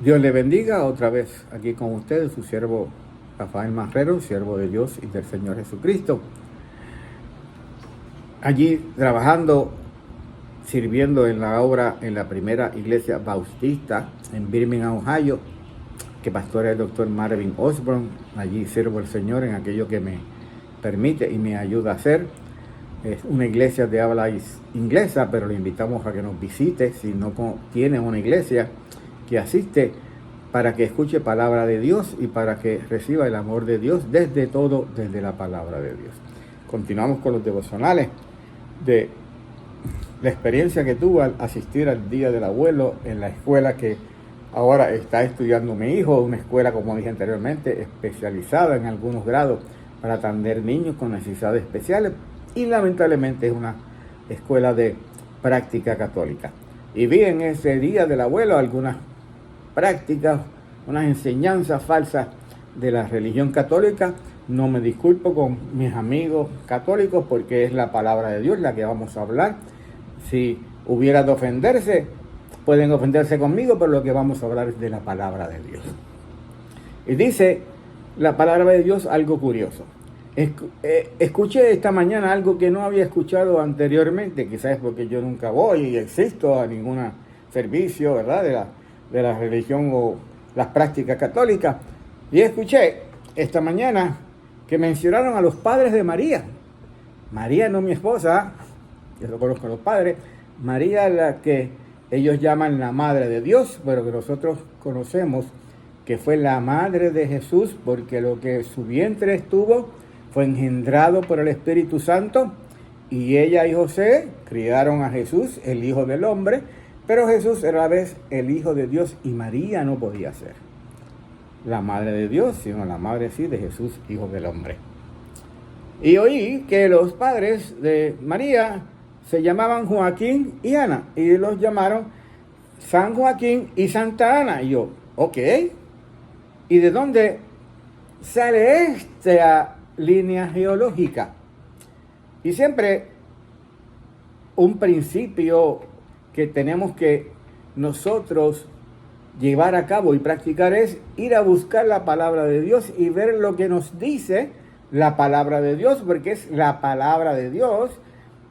Dios le bendiga otra vez aquí con ustedes, su siervo Rafael Marrero, siervo de Dios y del Señor Jesucristo. Allí trabajando, sirviendo en la obra en la primera iglesia bautista en Birmingham, Ohio, que pastora el doctor Marvin Osborne. Allí sirvo al Señor en aquello que me permite y me ayuda a hacer. Es una iglesia de habla inglesa, pero le invitamos a que nos visite si no tiene una iglesia que asiste, para que escuche palabra de Dios y para que reciba el amor de Dios desde la palabra de Dios. Continuamos con los devocionales de la experiencia que tuve al asistir al Día del Abuelo en la escuela que ahora está estudiando mi hijo, una escuela, como dije anteriormente, especializada en algunos grados para atender niños con necesidades especiales, y lamentablemente es una escuela de práctica católica. Y vi en ese Día del Abuelo algunas prácticas, unas enseñanzas falsas de la religión católica. No me disculpo con mis amigos católicos porque es la palabra de Dios la que vamos a hablar. Si hubiera de ofenderse, pueden ofenderse conmigo, pero lo que vamos a hablar es de la palabra de Dios. Y dice la palabra de Dios algo curioso. Escuché esta mañana algo que no había escuchado anteriormente, quizás porque yo nunca voy y existo a ningún servicio, ¿verdad?, de la religión o las prácticas católicas. Y escuché esta mañana que mencionaron a los padres de María. María, no mi esposa, yo no conozco a los padres. María, la que ellos llaman la Madre de Dios, pero que nosotros conocemos que fue la Madre de Jesús, porque lo que su vientre estuvo fue engendrado por el Espíritu Santo, y ella y José criaron a Jesús, el Hijo del Hombre, pero Jesús era a la vez el Hijo de Dios, y María no podía ser la Madre de Dios, sino la Madre sí de Jesús, Hijo del Hombre. Y oí que los padres de María se llamaban Joaquín y Ana, y los llamaron San Joaquín y Santa Ana. Y yo, ok, ¿y de dónde sale esta línea geológica? Y siempre un principio que tenemos que nosotros llevar a cabo y practicar es ir a buscar la palabra de Dios y ver lo que nos dice la palabra de Dios, porque es la palabra de Dios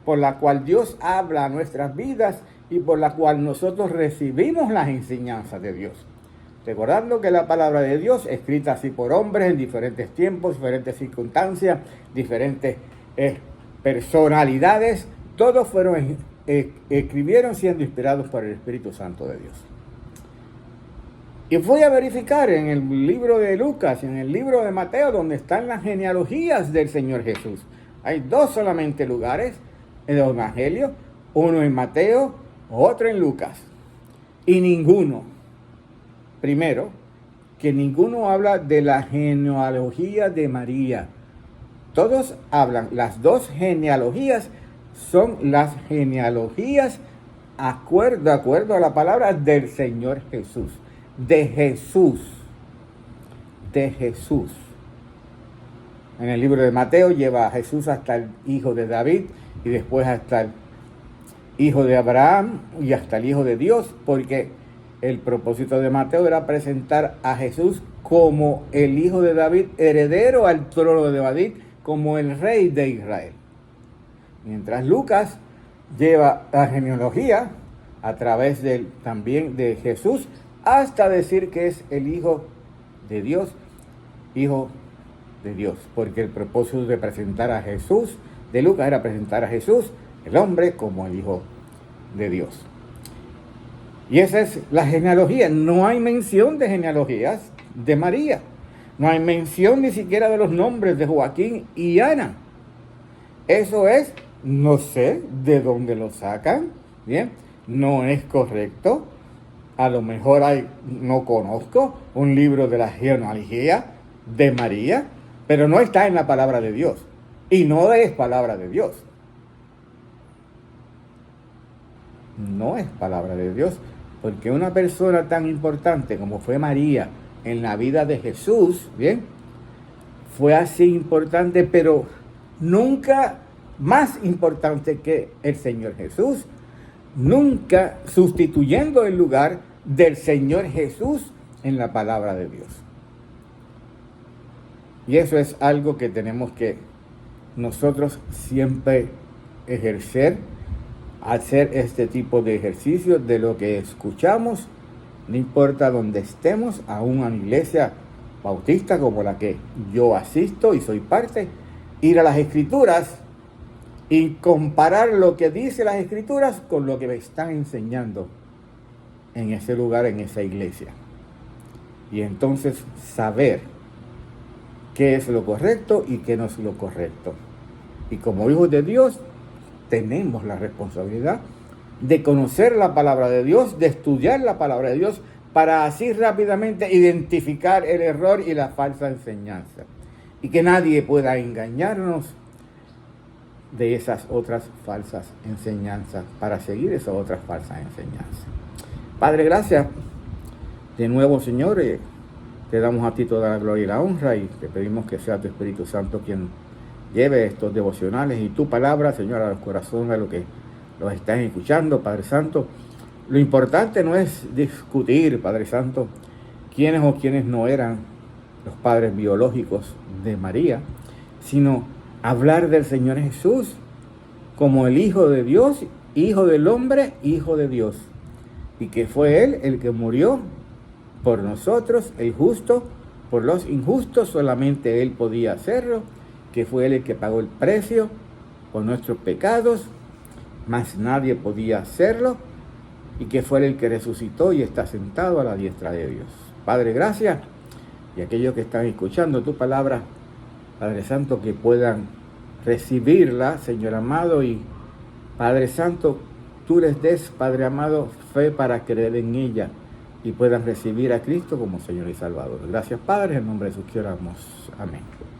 por la cual Dios habla a nuestras vidas y por la cual nosotros recibimos las enseñanzas de Dios. Recordando que la palabra de Dios, escrita así por hombres en diferentes tiempos, diferentes circunstancias, diferentes personalidades, todos escribieron siendo inspirados por el Espíritu Santo de Dios. Y fui a verificar en el libro de Lucas y en el libro de Mateo, donde están las genealogías del Señor Jesús. Hay dos solamente lugares en el Evangelio, uno en Mateo, otro en Lucas. Y ninguno, primero, que ninguno habla de la genealogía de María. Todos hablan, las dos genealogías son las genealogías de acuerdo a la palabra del Señor Jesús. De Jesús. En el libro de Mateo lleva a Jesús hasta el hijo de David y después hasta el hijo de Abraham y hasta el hijo de Dios, porque el propósito de Mateo era presentar a Jesús como el hijo de David, heredero al trono de David, como el rey de Israel. Mientras Lucas lleva la genealogía a través también de Jesús, hasta decir que es el Hijo de Dios, porque el propósito de presentar a Jesús, de Lucas, era presentar a Jesús, el hombre, como el Hijo de Dios. Y esa es la genealogía. No hay mención de genealogías de María. No hay mención ni siquiera de los nombres de Joaquín y Ana. Eso es, no sé de dónde lo sacan, ¿bien? No es correcto. A lo mejor no conozco un libro de la genealogía de María, pero no está en la palabra de Dios. Y no es palabra de Dios. No es palabra de Dios, porque una persona tan importante como fue María en la vida de Jesús, ¿bien?, fue así importante, pero nunca más importante que el Señor Jesús, nunca sustituyendo el lugar del Señor Jesús en la palabra de Dios. Y eso es algo que tenemos que nosotros siempre ejercer, hacer este tipo de ejercicio de lo que escuchamos, no importa dónde estemos, aún en una iglesia bautista como la que yo asisto y soy parte, ir a las Escrituras y comparar lo que dice las Escrituras con lo que me están enseñando en ese lugar, en esa iglesia. Y entonces saber qué es lo correcto y qué no es lo correcto. Y como hijos de Dios, tenemos la responsabilidad de conocer la palabra de Dios, de estudiar la palabra de Dios, para así rápidamente identificar el error y la falsa enseñanza. Y que nadie pueda engañarnos de esas otras falsas enseñanzas, para seguir esas otras falsas enseñanzas. Padre, gracias. De nuevo, Señor, te damos a ti toda la gloria y la honra y te pedimos que sea tu Espíritu Santo quien lleve estos devocionales y tu palabra, Señor, a los corazones de los que los están escuchando, Padre Santo. Lo importante no es discutir, Padre Santo, quiénes o quiénes no eran los padres biológicos de María, sino hablar del Señor Jesús como el Hijo de Dios, Hijo del hombre, Hijo de Dios. Y que fue Él el que murió por nosotros, el justo, por los injustos, solamente Él podía hacerlo, que fue Él el que pagó el precio por nuestros pecados, más nadie podía hacerlo, y que fue Él el que resucitó y está sentado a la diestra de Dios. Padre, gracias, y aquellos que están escuchando tu palabra, Padre Santo, que puedan recibirla, Señor amado, y Padre Santo, tú les des, Padre amado, fe para creer en ella y puedan recibir a Cristo como Señor y Salvador. Gracias, Padre, en nombre de Jesús que oramos. Amén.